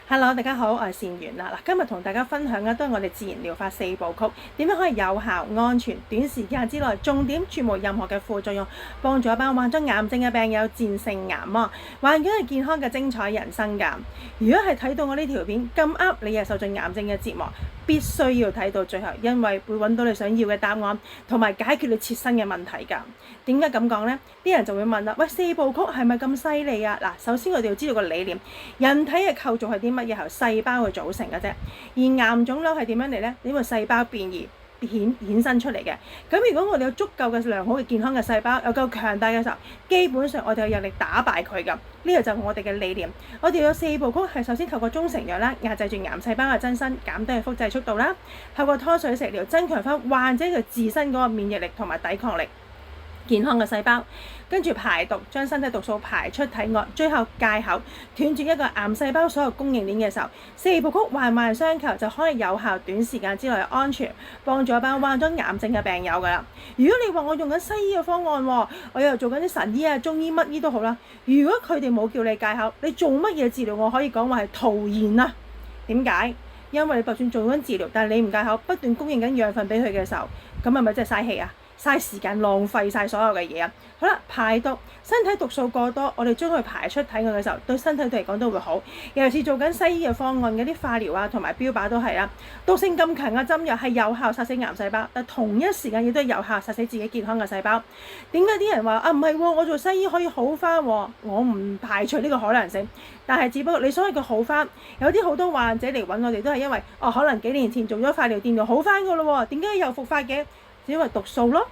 Hello，大家好，我係善緣啦。今日同大家分享嘅都係我哋自然療法4部曲，點樣可以有效、安全、短時間之內，重點絕無任何嘅副作用，幫助一班患咗癌症嘅病友戰勝癌魔，患緊係健康嘅精彩人生㗎。如果係睇到我呢條片咁啱，你係受盡癌症嘅折磨，必須要睇到最後，因為會揾到你想要嘅答案，同埋解決你切身嘅問題㗎。點解咁講呢？啲人就會問啦，喂，4部曲係咪咁犀利啊？嗱，首先我哋要知道個理念，人體嘅構造係啲乜嘢？由細胞去組成嘅啫。而癌腫瘤係點樣嚟呢？因為細胞變異衍生出嚟嘅。咁如果我哋有足夠嘅良好嘅健康嘅細胞，有夠強大嘅時候，基本上我哋有能力打敗佢㗎。呢個就係我哋嘅理念。我哋有4部曲，係首先透過中成藥啦，壓制住癌細胞嘅增生，減低佢複製速度啦；透過湯水食療，增強翻患者佢自身嗰個免疫力同埋抵抗力。健康嘅細胞，跟住排毒，將身體毒素排出體外，最後戒口，斷絕一個癌細胞所有供應鏈嘅時候，4部曲環環相扣，就可以有效短時間之內安全幫助一班患咗癌症嘅病友㗎啦。如果你話我用緊西醫嘅方案，我又做緊啲神醫啊、中醫乜醫都好啦，如果佢哋冇叫你戒口，你做乜嘢治療？我可以講話係徒然啊。點解？因為你就算做緊治療，但係你唔戒口，不斷供應緊養分俾佢嘅時候，咁係咪真係嘥氣啊？嘥時間，浪費晒所有嘅嘢啊！好啦，排毒，身體毒素過多，我哋將佢排出體外嘅時候，對身體嚟講都會好。尤其是做緊西醫嘅方案嘅啲化療啊，同埋標靶都係啊，毒性咁強嘅針藥係有效殺死癌細胞，但同一時間亦都有效殺死自己健康嘅細胞。點解啲人話啊唔係喎？我做西醫可以好翻喎，我唔排除呢個可能性。但係只不過你所謂嘅好翻，有啲好多患者嚟揾我哋都係因為可能幾年前做咗化療電療好翻㗎咯喎，點解又復發嘅？因為毒素咯，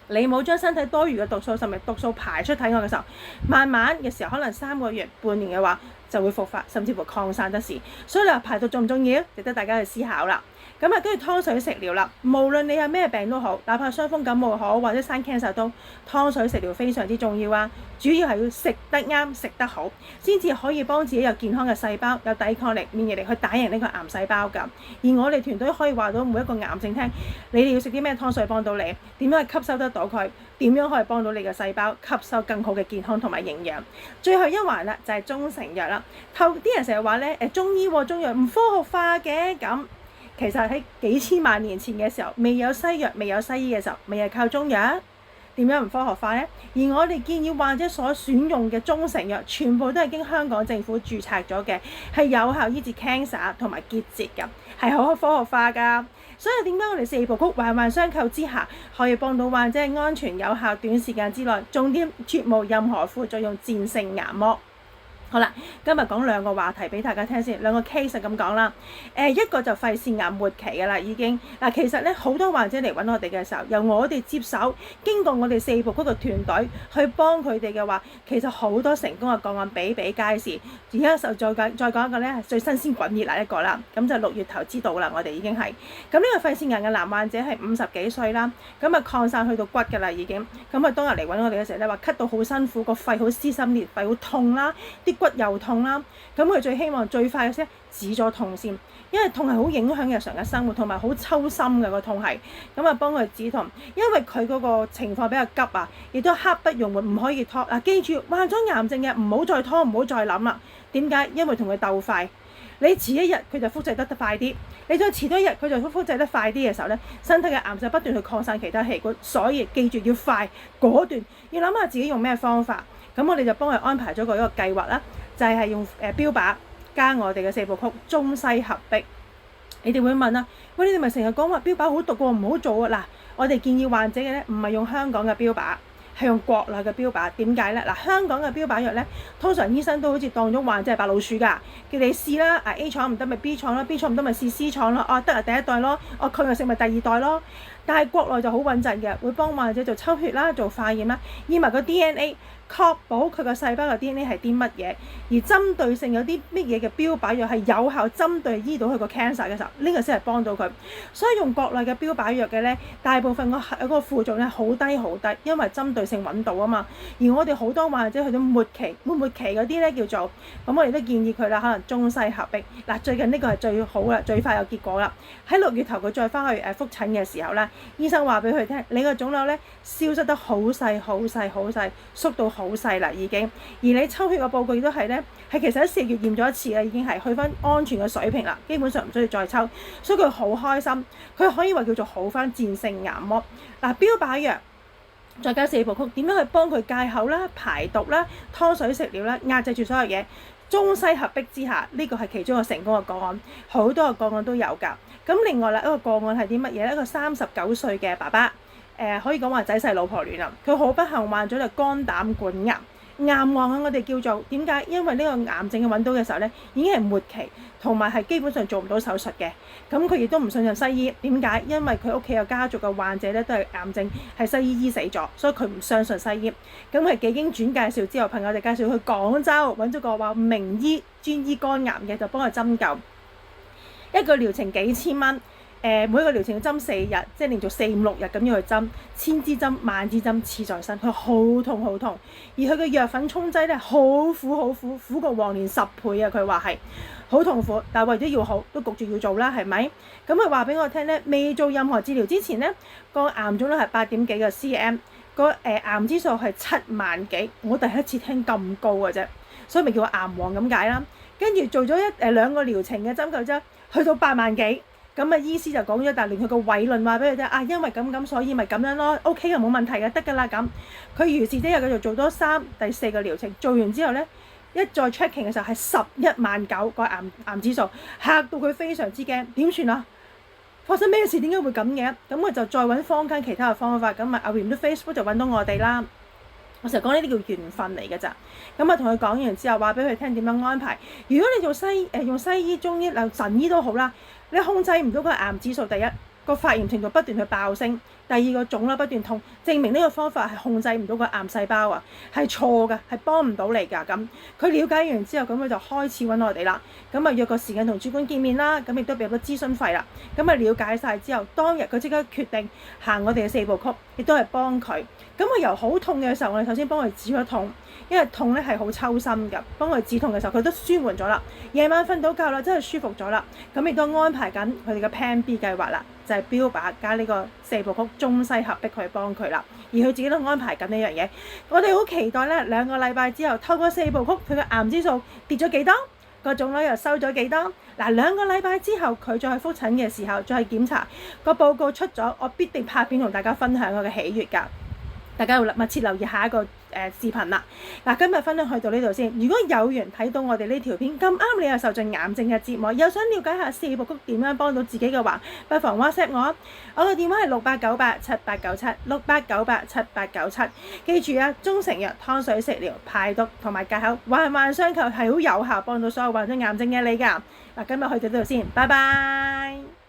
你冇將身體多餘嘅毒素，甚至毒素排出體外嘅時候，慢慢嘅時候可能3個月、半年嘅話就會復發，甚至乎擴散得事。所以你話排毒重唔重要？值得大家去思考啦。咁啊，跟住湯水食療啦，無論你有咩病都好，哪怕傷風感冒好或者生 cancer 都，湯水食療非常之重要啊。主要係要食得啱、食得好，先至可以幫自己有健康嘅細胞、有抵抗力、免疫力去打贏呢個癌細胞㗎。而我哋團隊可以話到每一個癌症聽，你哋要食啲咩湯水幫到你，點樣去吸收得到佢，點樣可以幫到你嘅細胞吸收更好嘅健康同埋營養。最後一環啦，就係中成藥啦。啲人成日話咧，中醫中藥唔科學化嘅咁。其實喺幾千萬年前嘅時候，未有西藥、未有西醫嘅時候，咪係靠中藥。點樣唔科學化呢？而我哋建議患者所選用嘅中成藥，全部都係經香港政府註冊咗嘅，係有效醫治 cancer 同埋結節㗎，係好科學化㗎。所以點解我哋4部曲環環相扣之下，可以幫到患者安全有效、短時間之內，重點絕無任何副作用，戰勝癌魔。好啦，今日講2個話題俾大家聽先，2個 case 咁講啦。一個就肺腺癌末期嘅啦，已經嗱，其實咧好多患者嚟揾我哋嘅時候，由我哋接手，經過我哋4部曲嘅團隊去幫佢哋嘅話，其實好多成功嘅個案比比皆是。而家就再講一個咧，最新鮮滾熱辣一個啦，咁就6月頭知道啦，我哋已經係咁呢個肺腺癌嘅男患者係50幾歲啦，咁啊擴散去到骨㗎啦已經，咁啊當日嚟揾我哋嘅時候咧話咳到好辛苦，個肺好撕心裂肺，好痛啦，啲骨又痛啦，咁佢最希望最快嘅先止咗痛先，因為痛係好影響日常嘅生活，同埋好抽心嘅個痛係，咁啊幫佢止痛，因為佢嗰個情況比較急啊，亦都刻不容緩，唔可以拖。記住患咗癌症嘅唔好再拖，唔好再諗啦。點解？因為同佢鬥快，你遲一日佢就複製得快啲，你再遲多一日佢就複製得快啲嘅時候咧，身體嘅癌細不斷去擴散其他器官，所以記住要快果斷，要諗下自己用咩方法。咁我哋就幫佢安排咗一個計劃啦。就係用標靶加我哋嘅4部曲中西合璧。你哋會問啦，喂，你哋咪成日講話標靶好毒喎，唔好做啊！嗱，我哋建議患者嘅咧唔係用香港嘅標靶，係用國內嘅標靶。點解咧？嗱，香港嘅標靶藥咧，通常醫生都好似當咗患者係白老鼠㗎，叫你試啦。A 廠唔得咪 B 廠啦，B 廠唔得咪試 C 廠咯。得啊，第一代咯，佢又食咪第2代咯。但係國內就好穩陣嘅，會幫患者做抽血啦，做化驗啦，驗埋個 DNA。確保佢個細胞嘅 DNA 係啲乜嘢，而針對性有啲乜嘢嘅標靶藥係有效針對醫到佢個 cancer 嘅時候，呢個先係幫到佢。所以用國內嘅標靶藥嘅咧，大部分嗰個副作用咧好低好低，因為針對性揾到啊嘛。而我哋好多患者去到末期嗰啲咧叫做，咁我哋都建議佢啦，可能中西合璧。嗱，最近呢個係最好啦，最快有結果啦。喺6月頭佢再翻去復診嘅時候咧，醫生話俾佢聽，你個腫瘤咧消失得好細好細好細，縮到好細啦已經。而你抽血個報告亦都係咧，係其實喺4月驗咗一次啦，已經係去翻安全嘅水平啦，基本上唔需要再抽，所以佢好開心，佢可以話叫做好翻戰勝癌魔。嗱，標靶藥再加4部曲，點樣去幫佢戒口啦、排毒啦、湯水食療啦、壓制住所有嘢。中西合璧之下，呢個係其中一個成功嘅個案，好多個個案都有㗎。咁另外啦，一個個案係啲乜嘢咧？一個39歲嘅爸爸，可以講話仔細老婆戀啊。佢好不幸患咗就肝膽管癌，癌王啊！我哋叫做點解？因為呢個癌症嘅揾到嘅時候咧，已經係末期，同埋係基本上做唔到手術嘅。咁佢亦都唔信任西醫，點解？因為佢屋企有家族嘅患者咧都係癌症，係西醫醫死咗，所以佢唔相信西醫。咁係幾經轉介紹之後，朋友哋介紹去廣州揾咗個話名醫專醫肝癌嘅，就幫佢針灸，一個療程幾千蚊。每個療程要針4日，即係連續4、5、6日咁樣去針，1000支針、10000支針刺在身，佢好痛好痛。而佢嘅藥粉沖劑咧好苦好苦，苦過黃連10倍啊！佢話係好痛苦，但係為咗要好，都焗住要做啦，係咪？咁佢話俾我聽咧，未做任何治療之前咧，個癌腫瘤係8點幾個 cm，個癌指數係7萬幾，我第一次聽咁高嘅啫，所以咪叫癌王咁解啦。跟住做咗2個療程嘅針灸之後，去到8萬幾。咁啊，醫師就講咗一大連佢個偉論話俾佢聽啊，因為咁所以咪咁樣咯 ，OK 嘅冇問題嘅，得㗎啦咁。佢如是者又繼續做多第4個療程，做完之後咧，一再 checking 嘅時候係119000個癌指數，嚇到佢非常之驚，點算啊？發生咩事？點解會咁嘅？咁佢就再揾坊間其他嘅方法，咁啊偶然都 Facebook 就揾到我哋啦。我成日講呢啲叫緣分嚟㗎咋。咁啊同佢講完之後，話俾佢聽點樣安排。如果你做用西醫、中醫、神醫都好啦。你控制唔到個癌指數，第一個發炎程度不斷去爆升，第二個腫瘤不斷痛，證明呢個方法係控制唔到個癌細胞啊，係錯㗎，係幫唔到你㗎。咁佢了解完之後，咁佢就開始揾我哋啦。咁啊約個時間同主管見面啦，咁亦都俾咗諮詢費啦。咁啊了解晒之後，當日佢即刻決定行我哋嘅4部曲，亦都係幫佢。咁佢由好痛嘅時候，我哋首先幫佢止咗痛。因為痛咧係好抽心㗎，幫佢止痛嘅時候佢都舒緩咗啦，夜晚瞓到覺啦，真係舒服咗啦。咁亦都安排緊佢哋嘅 Plan B 計劃啦，就係標靶加呢個4部曲中西合璧去幫佢啦。而佢自己都安排緊呢樣嘢，我哋好期待咧2個禮拜之後透過4部曲佢嘅癌指數跌咗幾多，個腫瘤又收咗幾多。嗱2個禮拜之後佢再去覆診嘅時候再去檢查個報告出咗，我必定拍片同大家分享我嘅喜悅㗎。大家要密切留意下一個視頻啦。嗱，今日分享去到呢度先。如果有緣睇到我哋呢條片咁啱，你又受盡癌症嘅折磨，又想了解下4部曲點樣幫到自己嘅話，不妨 WhatsApp 我。我嘅電話係68987897，68987897。記住啊，中成藥湯水食療、排毒同埋戒口，環環相扣係好有效，幫到所有患咗癌症嘅你㗎。嗱，今日去到呢度先，拜拜。